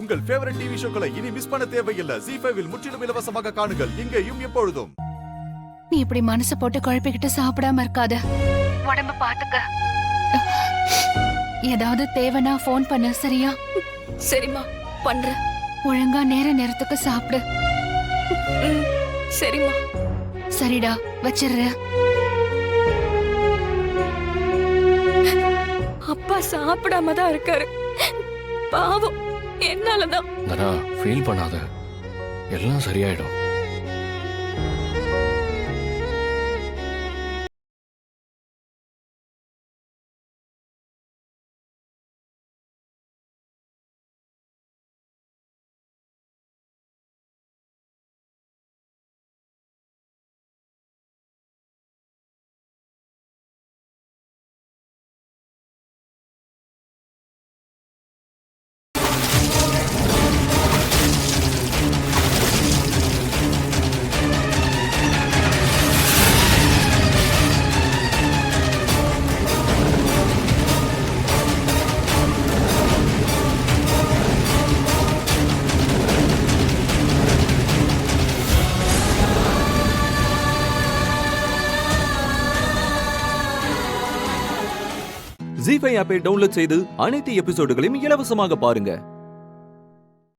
உங்கள் favourite TV ஷோக்களை இனி miss பண்ண தேவையில்லை. ZEE5 இல் முற்றிலும் இலவசமாக காணுங்கள். இங்கேயும் எப்பொழுதும். நீ இப்படி மனசு போட்டு குழப்பிக்கிட்டு சாப்பிடாம இருக்காத. உடம்ப பாத்துக்க. ஏதாவது தேவைன்னா போன் பண்ணு, சரியா? சரிம்மா, பண்றேன். ஒழுங்கா நேரத்துக்கு சாப்பிடு. சரிம்மா. சரிடா, வச்சிடுறேன். அப்பா சாப்பிடாம தான் இருக்காரு. பாவம், என்னாலதான். தனா, ஃபீல் பண்ணாத, எல்லாம் சரியாயிடும். ZEE5 ஆப்பை டவுன்லோட் செய்து அனைத்து எபிசோடுகளையும் இலவசமாக பாருங்க.